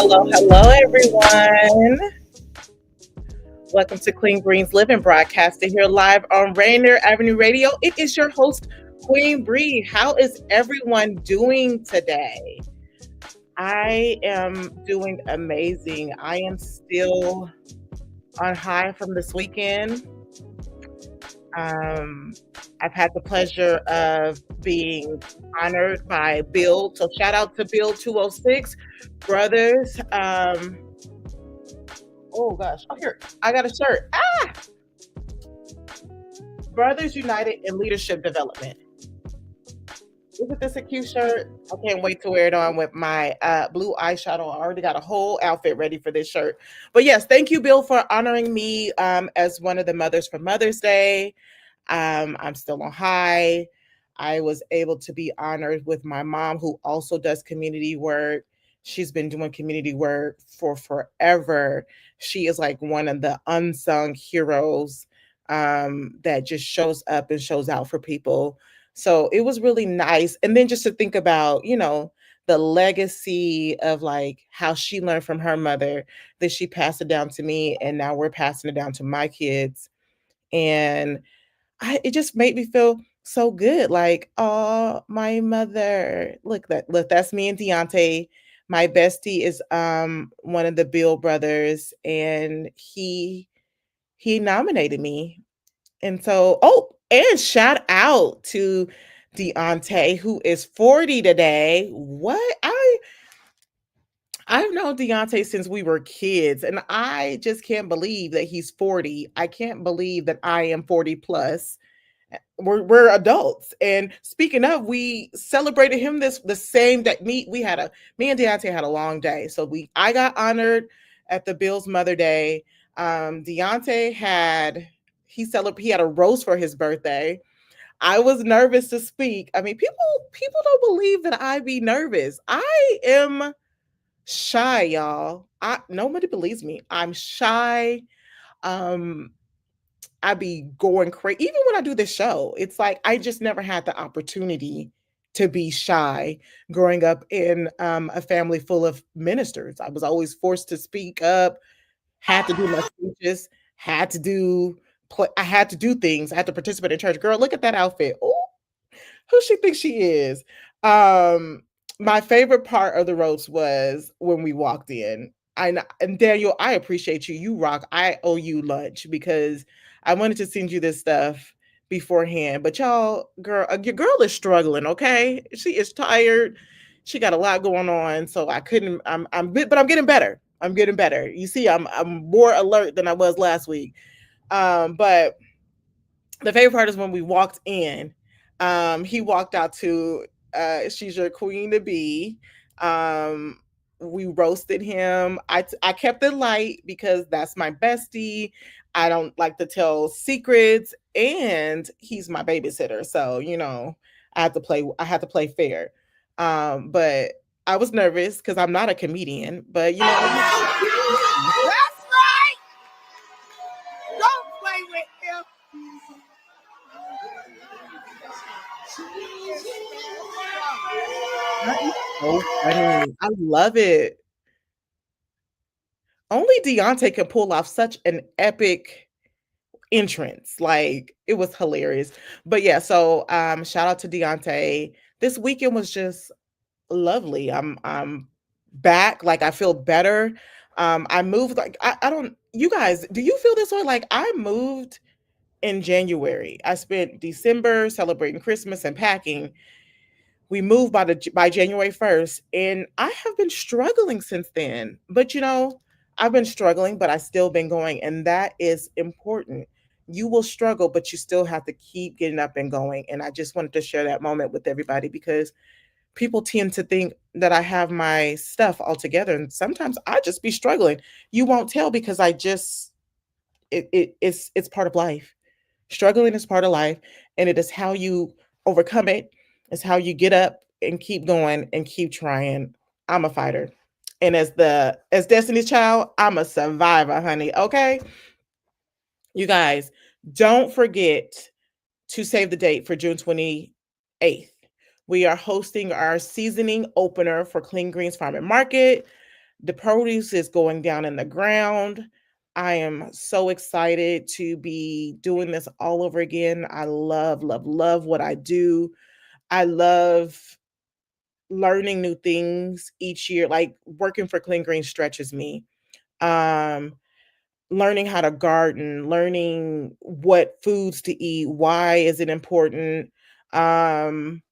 Hello, everyone. Welcome to Clean Greens Living, broadcasting here live on Rainier Avenue Radio. It is your host, Queen Bree. How is everyone doing today? I am doing amazing. I am still on high from this weekend. Um, I've had the pleasure of being honored by Bill. So shout out to Bill 206 brothers. Oh gosh. Oh, here. I got a shirt. Brothers United in Leadership Development. Isn't this a cute shirt? I can't wait to wear it on with my blue eyeshadow. I already got a whole outfit ready for this shirt. But yes, thank you, Bill, for honoring me as one of the mothers for Mother's Day. I'm still on high. I was able to be honored with my mom, who also does community work. She's been doing community work for forever. She is like one of the unsung heroes that just shows up and shows out for people. So it was really nice. And then just to think about, the legacy of like how she learned from her mother, that she passed it down to me, and now we're passing it down to my kids. And it just made me feel so good. Like, oh, my mother. Look, that's me and Deontay. My bestie is one of the Bill brothers, and he nominated me. And so, and shout out to Deontay, who is 40 today. What? I've known Deontay since we were kids, and I just can't believe that he's 40. I can't believe that I am 40 plus. We're adults. And speaking of, we celebrated him the same day. Me and Deontay had a long day. So I got honored at the Bill's Mother Day. Deontay he had a roast for his birthday. I was nervous to speak. I mean, people don't believe that I be nervous. I am shy, y'all. Nobody believes me. I'm shy. I be going crazy. Even when I do the show, it's like I just never had the opportunity to be shy growing up in a family full of ministers. I was always forced to speak up, had to do my speeches, I had to do things. I had to participate in church. Girl, look at that outfit. Oh, who she thinks she is? My favorite part of the roast was when we walked in. And Daniel, I appreciate you. You rock. I owe you lunch because I wanted to send you this stuff beforehand. But y'all, your girl is struggling, okay? She is tired. She got a lot going on. So I couldn't, but I'm getting better. I'm getting better. You see, I'm more alert than I was last week. But the favorite part is when we walked in. He walked out to She's Your Queen to Be. We roasted him. I kept it light because that's my bestie. I don't like to tell secrets, and he's my babysitter. So, I had to play fair. But I was nervous because I'm not a comedian, but That's right. Don't play with him. so funny. I love it. Only Deontay can pull off such an epic entrance. Like, it was hilarious. But yeah, so shout out to Deontay. This weekend was just lovely. I'm back. Like, I feel better. I moved. Like, I don't, you guys, do you feel this way? Like, I moved in January. I spent December celebrating Christmas and packing. We moved by January 1st, and I have been struggling since then. But I've been struggling, but I still been going, and that is important. You will struggle, but you still have to keep getting up and going. And I just wanted to share that moment with everybody because people tend to think that I have my stuff all together, and sometimes I just be struggling. You won't tell because it's part of life. Struggling is part of life, and it is how you overcome it. It's how you get up and keep going and keep trying. I'm a fighter. And as Destiny's Child, I'm a survivor, honey. Okay? You guys, don't forget to save the date for June 28th. We are hosting our seasoning opener for Clean Greens Farm and Market. The produce is going down in the ground. I am so excited to be doing this all over again. I love, love, love what I do. I love learning new things each year. Like working for Clean Green stretches me. Um, Learning how to garden, learning what foods to eat, why is it important? Um,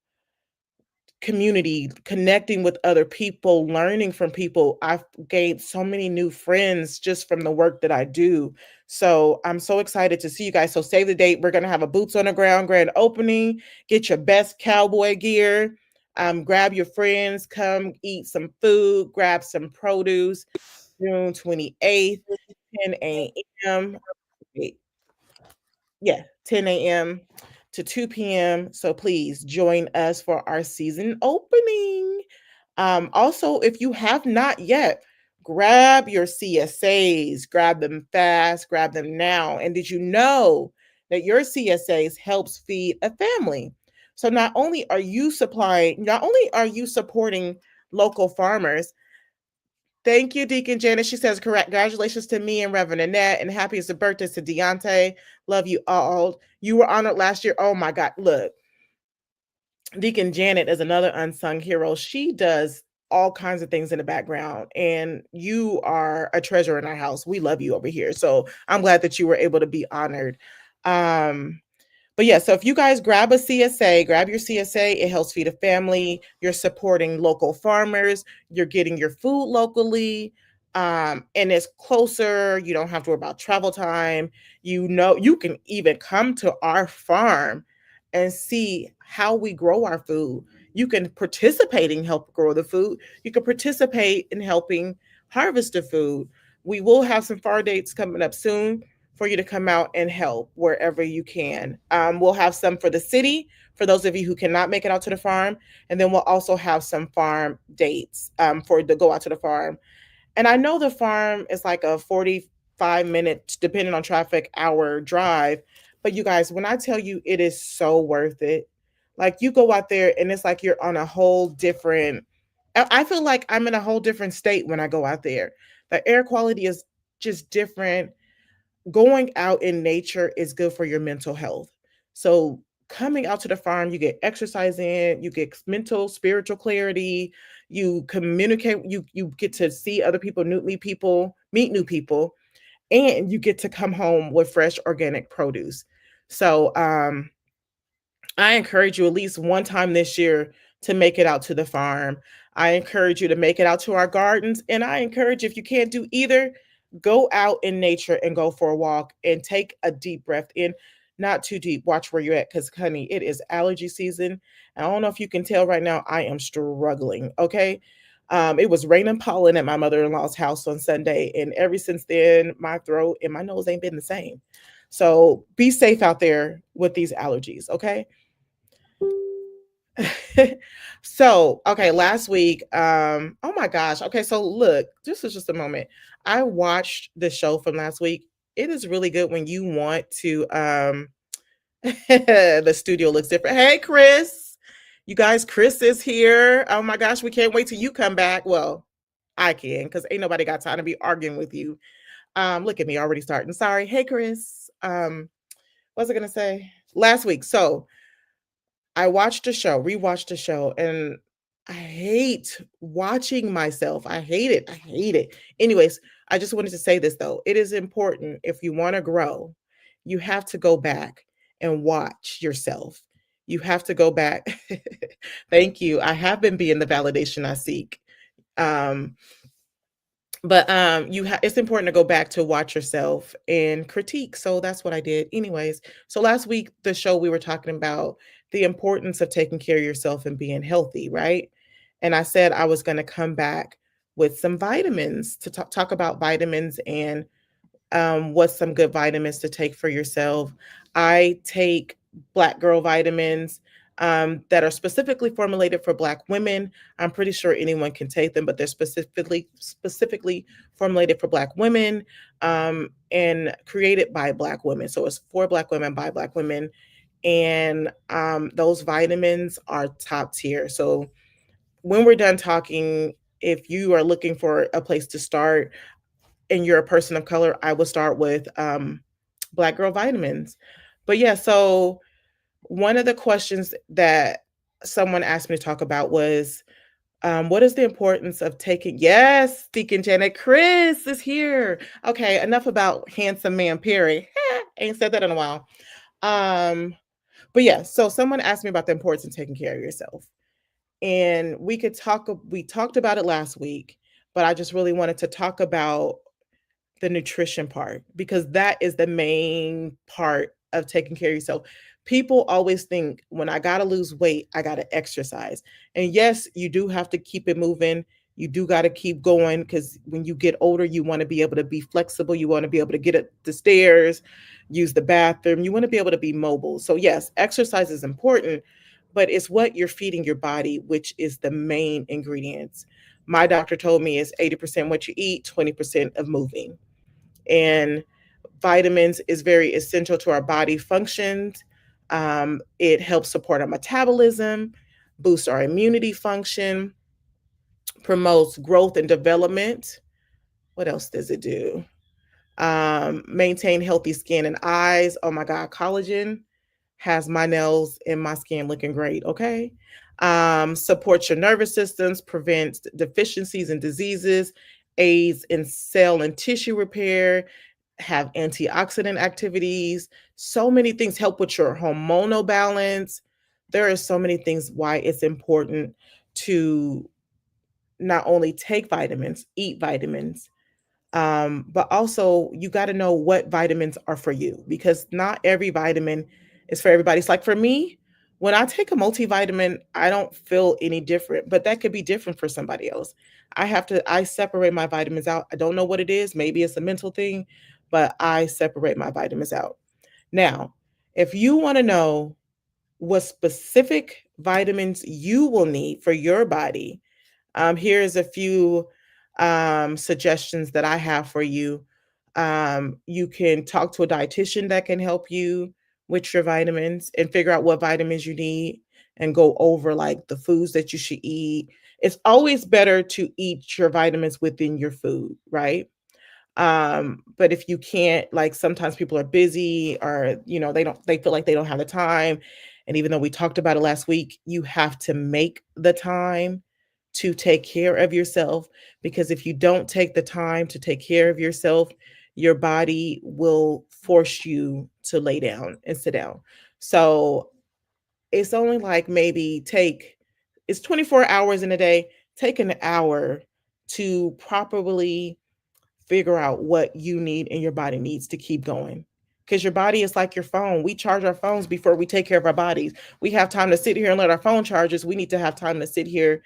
Community, connecting with other people, learning from people. I've gained so many new friends just from the work that I do. So I'm so excited to see you guys. So save the date. We're gonna have a boots on the ground grand opening. Get your best cowboy gear. Grab your friends, come eat some food, grab some produce. June 28th, 10 a.m. Wait, yeah, 10 a.m. to 2 p.m. So please join us for our season opening. Also, if you have not yet, grab your CSAs, grab them fast, grab them now. And did you know that your CSAs helps feed a family? So not only are you supporting local farmers. Thank you, Deacon Janice. She says, correct. Congratulations to me and Reverend Annette, and happiest of birthdays to Deontay. Love you all. You were honored last year. Oh my God. Look, Deacon Janet is another unsung hero. She does all kinds of things in the background, and you are a treasure in our house. We love you over here. So I'm glad that you were able to be honored. Um, but yeah, so if you guys grab a CSA, grab your CSA, it helps feed a family. You're supporting local farmers. You're getting your food locally. And it's closer. You don't have to worry about travel time. You know, you can even come to our farm and see how we grow our food. You can participate in help grow the food. You can participate in helping harvest the food. We will have some far dates coming up soon for you to come out and help wherever you can. We'll have some for the city for those of you who cannot make it out to the farm, and then we'll also have some farm dates for to go out to the farm. And I know the farm is like a 45 minutes, depending on traffic, hour drive. But you guys, when I tell you it is so worth it, like you go out there and it's like you're on a whole different, I feel like I'm in a whole different state when I go out there. The air quality is just different. Going out in nature is good for your mental health. So coming out to the farm, you get exercise in, you get mental, spiritual clarity, you communicate, you get to see other people, meet new people, and you get to come home with fresh organic produce. So I encourage you at least one time this year to make it out to the farm. I encourage you to make it out to our gardens. And I encourage, if you can't do either, go out in nature and go for a walk and take a deep breath in. Not too deep. Watch where you're at because, honey, it is allergy season. I don't know if you can tell right now, I am struggling. Okay. It was raining pollen at my mother in law's house on Sunday. And ever since then, my throat and my nose ain't been the same. So be safe out there with these allergies. Okay. So, okay, last week, oh my gosh. Okay, so look, this is just a moment. I watched the show from last week. It is really good when you want to the studio looks different. Hey, Chris. You guys, Chris is here. Oh my gosh, we can't wait till you come back. Well, I can because ain't nobody got time to be arguing with you. Look at me already starting. Sorry. Hey, Chris. What was I gonna say? Last week. So I watched the show, rewatched the show, and I hate watching myself. I hate it. I hate it. Anyways, I just wanted to say this though. It is important if you want to grow, you have to go back and watch yourself. You have to go back. Thank you. I have been being the validation I seek. Um, but it's important to go back to watch yourself and critique. So that's what I did. Anyways, so last week the show we were talking about the importance of taking care of yourself and being healthy, right? And I said I was going to come back with some vitamins to talk about vitamins and what's some good vitamins to take for yourself. I take Black Girl vitamins that are specifically formulated for Black women. I'm pretty sure anyone can take them, but they're specifically formulated for Black women and created by Black women. So it's for Black women by Black women, and those vitamins are top tier. So when we're done talking, if you are looking for a place to start and you're a person of color, I would start with Black Girl Vitamins. But yeah, so one of the questions that someone asked me to talk about was, what is the importance of taking? Yes, Deacon Janet, Chris is here. Okay, enough about handsome man Perry. Ain't said that in a while. Um, but yeah, so someone asked me about the importance of taking care of yourself, and we could talk. We talked about it last week, but I just really wanted to talk about the nutrition part because that is the main part of taking care of yourself. People always think when I got to lose weight, I got to exercise. And yes, you do have to keep it moving. You do got to keep going because when you get older, you want to be able to be flexible. You want to be able to get up the stairs, use the bathroom. You want to be able to be mobile. So, yes, exercise is important, but it's what you're feeding your body, which is the main ingredients. My doctor told me it's 80% what you eat, 20% of moving. And vitamins is very essential to our body functions. It helps support our metabolism, boosts our immunity function, promotes growth and development. What else does it do? Maintain healthy skin and eyes. Oh my God, collagen has my nails and my skin looking great. Okay. Supports your nervous systems, prevents deficiencies and diseases, aids in cell and tissue repair, have antioxidant activities. So many things help with your hormonal balance. There are so many things why it's important to not only take vitamins, eat vitamins, but also you got to know what vitamins are for you because not every vitamin is for everybody. It's like for me, when I take a multivitamin, I don't feel any different, but that could be different for somebody else. I separate my vitamins out. I don't know what it is. Maybe it's a mental thing, but I separate my vitamins out. Now, if you want to know what specific vitamins you will need for your body, here's a few suggestions that I have for you. You can talk to a dietitian that can help you with your vitamins and figure out what vitamins you need and go over like the foods that you should eat. It's always better to eat your vitamins within your food, right? But if you can't, like sometimes people are busy or they feel like they don't have the time. And even though we talked about it last week, you have to make the time to take care of yourself because if you don't take the time to take care of yourself, your body will force you to lay down and sit down. So it's only like maybe take it's 24 hours in a day. Take an hour to properly figure out what you need and your body needs to keep going. Because your body is like your phone. We charge our phones before we take care of our bodies. We have time to sit here and let our phone charge us. We need to have time to sit here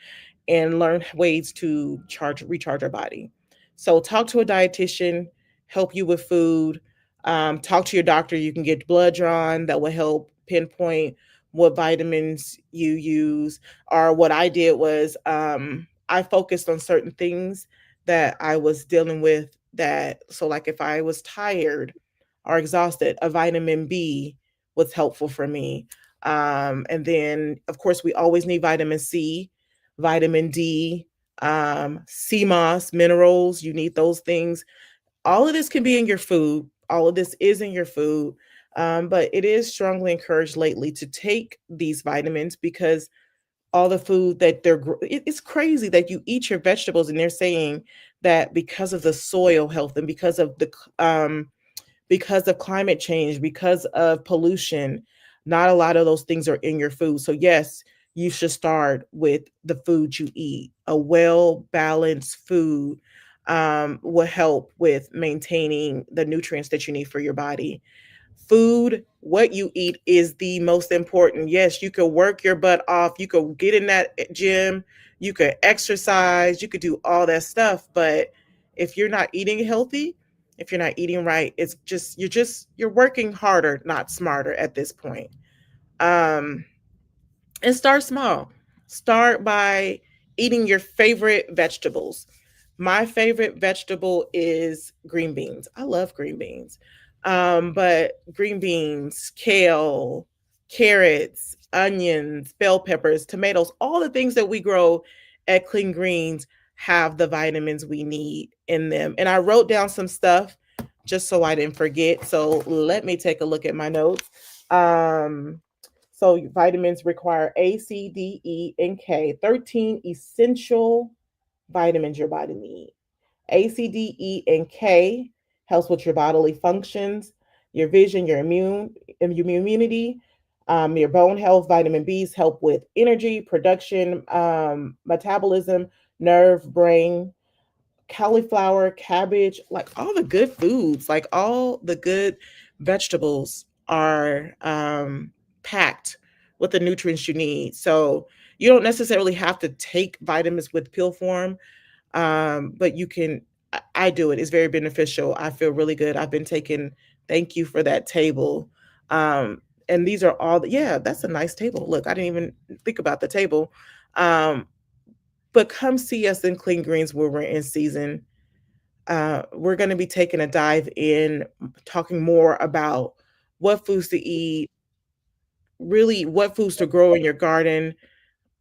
and learn ways to recharge our body. So talk to a dietitian, help you with food. Talk to your doctor. You can get blood drawn that will help pinpoint what vitamins you use. Or what I did was I focused on certain things that I was dealing with that so like if I was tired or exhausted, a vitamin B was helpful for me. And then of course we always need vitamin C, vitamin D, CMOS, minerals, you need those things. All of this can be in your food. All of this is in your food. But it is strongly encouraged lately to take these vitamins because all the food that it's crazy that you eat your vegetables and they're saying that because of the soil health and because of climate change, because of pollution, not a lot of those things are in your food. So yes, you should start with the food you eat. A well balanced food will help with maintaining the nutrients that you need for your body. Food, what you eat is the most important. Yes, you could work your butt off, you could get in that gym, you could exercise, you could do all that stuff, but if you're not eating healthy, if you're not eating right, you're working harder, not smarter at this point. Um and start small. Start by eating your favorite vegetables. My favorite vegetable is green beans. I love green beans. But green beans, kale, carrots, onions, bell peppers, tomatoes, all the things that we grow at Clean Greens have the vitamins we need in them. And I wrote down some stuff just so I didn't forget. So let me take a look at my notes. Um, so vitamins require A, C, D, E, and K. 13 essential vitamins your body needs. A, C, D, E, and K helps with your bodily functions, your vision, your immunity, your bone health. Vitamin B's help with energy, production, metabolism, nerve, brain. Cauliflower, cabbage, like all the good foods, like all the good vegetables are packed with the nutrients you need. So you don't necessarily have to take vitamins with pill form, but you can. I do it. It's very beneficial. I feel really good. I've been taking. Thank you for that table. And these are all. Yeah, that's a nice table. Look, I didn't even think about the table. Um, but come see us in Clean Greens where we're in season. We're going to be taking a dive in, talking more about what foods to eat, really what foods to grow in your garden,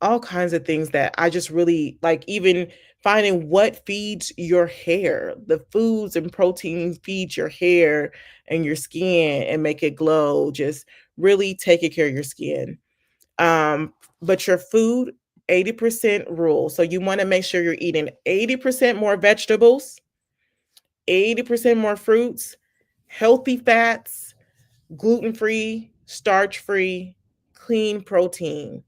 all kinds of things that I just really like, even finding what feeds your hair, the foods and proteins feed your hair and your skin and make it glow, just really taking care of your skin. But your food, 80% rule. So you want to make sure you're eating 80% more vegetables, 80% more fruits, healthy fats, gluten free, starch free, clean protein.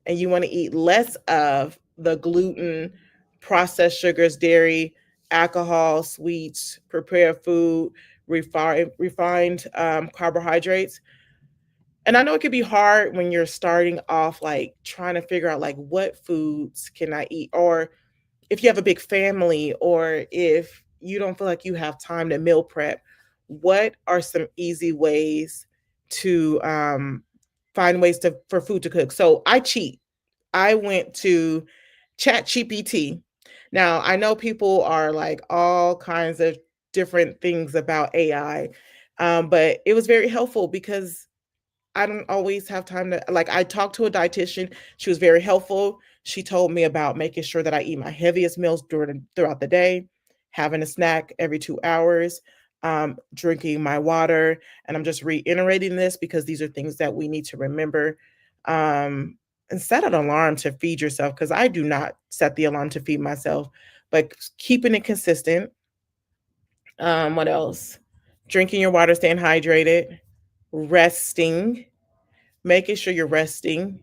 And you want to eat less of the gluten, processed sugars, dairy, alcohol, sweets, prepared food, refined carbohydrates. And I know it could be hard when you're starting off, like trying to figure out like what foods can I eat, or if you have a big family, or if you don't feel like you have time to meal prep, what are some easy ways to find ways to for food to cook? So I cheat. I went to Chat GPT. Now I know people are like all kinds of different things about AI, but it was very helpful because I don't always have time to, like, I talked to a dietitian. She was very helpful. She told me about making sure that I eat my heaviest meals throughout the day, having a snack every 2 hours, drinking my water, and I'm just reiterating this because these are things that we need to remember. Um, and set an alarm to feed yourself, because I do not set the alarm to feed myself, but keeping it consistent. What else? Drinking your water, staying hydrated, resting, making sure you're resting,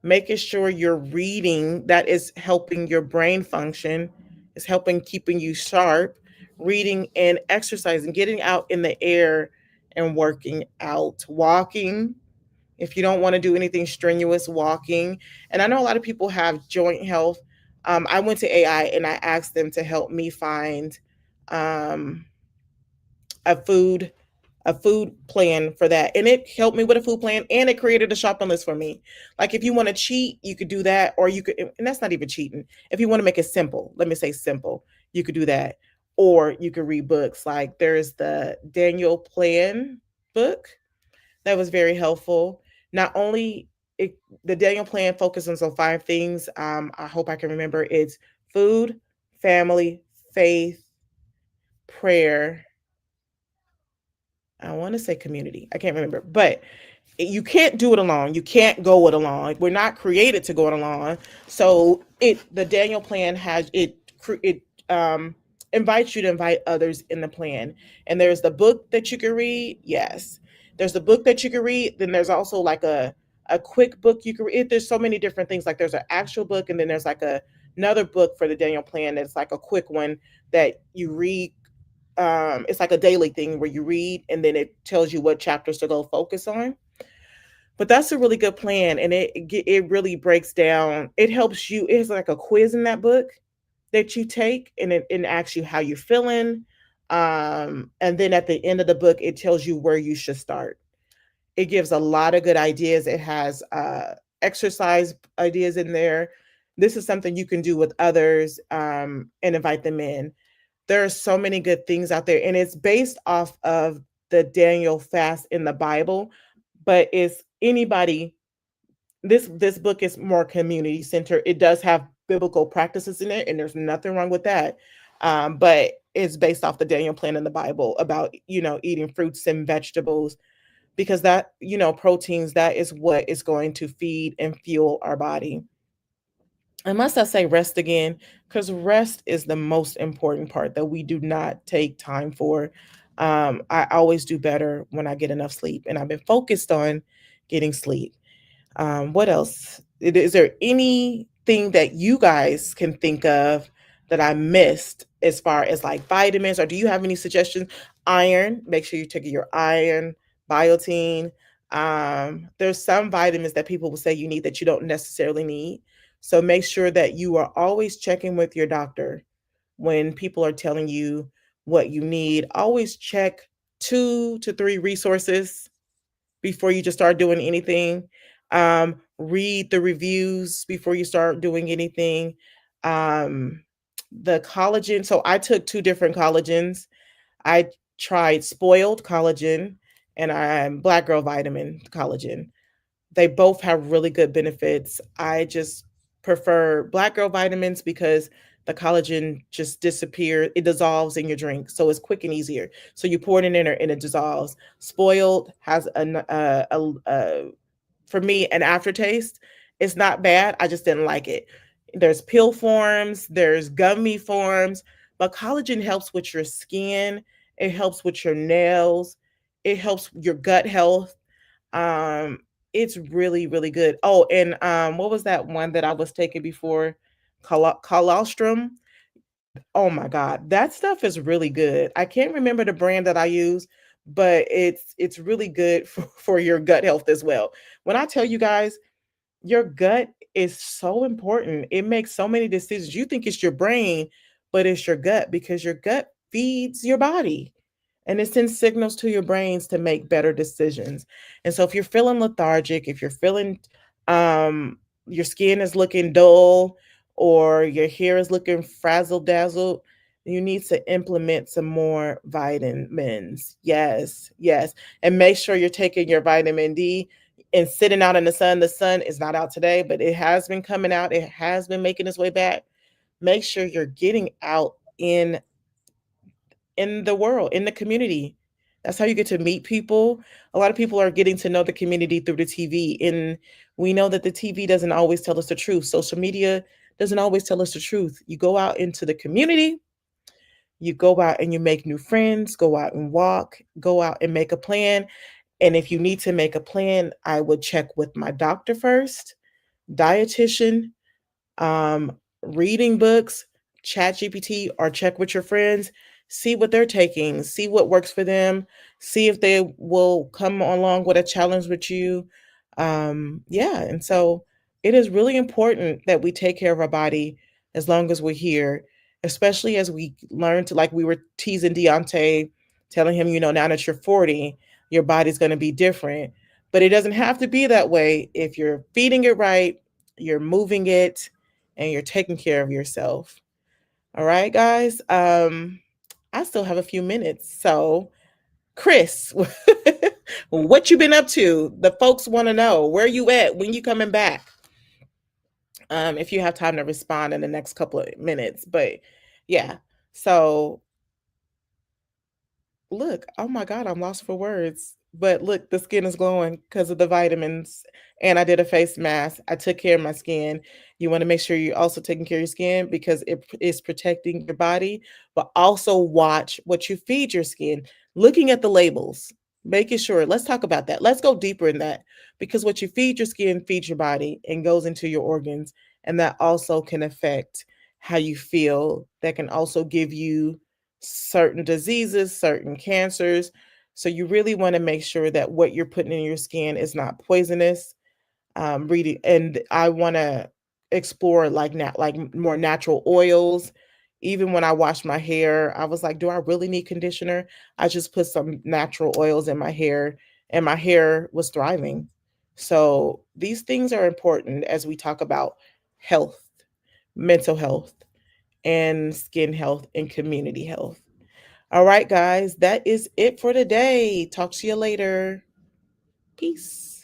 making sure you're reading, that is helping your brain function, is helping keeping you sharp, reading and exercising, getting out in the air and working out, walking. If you don't want to do anything strenuous, walking. And I know a lot of people have joint health. I went to AI and I asked them to help me find um, a food plan for that. And it helped me with a food plan, and it created a shopping list for me. Like if you want to cheat, you could do that, or you could, and that's not even cheating. If you want to make it simple, let me say simple, you could do that. Or you could read books. Like there's the Daniel Plan book that was very helpful. Not only the Daniel Plan focuses on 5 things. I hope I can remember. It's food, family, faith, prayer, I want to say community. I can't remember, but you can't do it alone. You can't go it alone. Like, we're not created to go it alone. So the Daniel plan has it invites you to invite others in the plan. And there's the book that you can read. Yes, there's the book that you can read. Then there's also like a quick book you can read. There's so many different things. Like there's an actual book, and then there's like another book for the Daniel plan that's like a quick one that you read. It's like a daily thing where you read and then it tells you what chapters to go focus on. But that's a really good plan, and it really breaks down. It helps you. It's like a quiz in that book that you take, and it asks you how you're feeling. And then at the end of the book, it tells you where you should start. It gives a lot of good ideas. It has exercise ideas in there. This is something you can do with others, and invite them in. There are so many good things out there, and it's based off of the Daniel fast in the Bible, but it's anybody. This book is more community centered. It does have biblical practices in it, and there's nothing wrong with that. But it's based off the Daniel plan in the Bible about, eating fruits and vegetables, because that, proteins, that is what is going to feed and fuel our body. And must I say rest again? Because rest is the most important part that we do not take time for. I always do better when I get enough sleep, and I've been focused on getting sleep. What else? Is there anything that you guys can think of that I missed as far as like vitamins, or do you have any suggestions? Iron, make sure you take your iron, biotin. There's some vitamins that people will say you need that you don't necessarily need. So make sure that you are always checking with your doctor when people are telling you what you need. Always check 2 to 3 resources before you just start doing anything. Read the reviews before you start doing anything. Um, the collagen. So I took 2 different collagens. I tried spoiled collagen and black girl vitamin collagen. They both have really good benefits. I just prefer black girl vitamins because the collagen just disappears. It dissolves in your drink, so it's quick and easier. So you pour it in there and it dissolves. Spoiled has for me an aftertaste. It's not bad. I just didn't like it. There's pill forms, there's gummy forms, but collagen helps with your skin. It helps with your nails. It helps your gut health. um, it's really, really good. Oh, and what was that one that I was taking before? Colostrum. Oh my God, that stuff is really good. I can't remember the brand that I use, but it's really good for your gut health as well. When I tell you guys, your gut is so important. It makes so many decisions. You think it's your brain, but it's your gut, because your gut feeds your body and it sends signals to your brains to make better decisions. And so if you're feeling lethargic, if you're feeling your skin is looking dull, or your hair is looking frazzled dazzled, you need to implement some more vitamins. Yes, yes. And make sure you're taking your vitamin D and sitting out in the sun. The sun is not out today, but it has been coming out. It has been making its way back. Make sure you're getting out in the world, in the community. That's how you get to meet people. A lot of people are getting to know the community through the TV, and we know that the TV doesn't always tell us the truth. Social media doesn't always tell us the truth. You go out into the community, you go out and you make new friends, go out and walk, go out and make a plan. And if you need to make a plan, I would check with my doctor first, dietitian, um, reading books, chat GPT, or check with your friends, see what they're taking, see what works for them, see if they will come along with a challenge with you. Yeah, and so it is really important that we take care of our body as long as we're here, especially as we learn to, like we were teasing Deontay, telling him, now that you're 40, your body's going to be different. But it doesn't have to be that way if you're feeding it right, you're moving it, and you're taking care of yourself. All right, guys. I still have a few minutes. So, Chris, what you been up to? The folks want to know where you at, when you coming back. If you have time to respond in the next couple of minutes, but yeah. So look, oh my God, I'm lost for words. But look, the skin is glowing because of the vitamins. And I did a face mask. I took care of my skin. You want to make sure you're also taking care of your skin because it is protecting your body, but also watch what you feed your skin. Looking at the labels, making sure, let's talk about that. Let's go deeper in that, because what you feed your skin feeds your body and goes into your organs. And that also can affect how you feel. That can also give you certain diseases, certain cancers. So you really want to make sure that what you're putting in your skin is not poisonous. Reading, and I want to explore like more natural oils. Even when I wash my hair, I was like, do I really need conditioner? I just put some natural oils in my hair, and my hair was thriving. So these things are important as we talk about health, mental health, and skin health and community health. All right, guys, that is it for today. Talk to you later. Peace.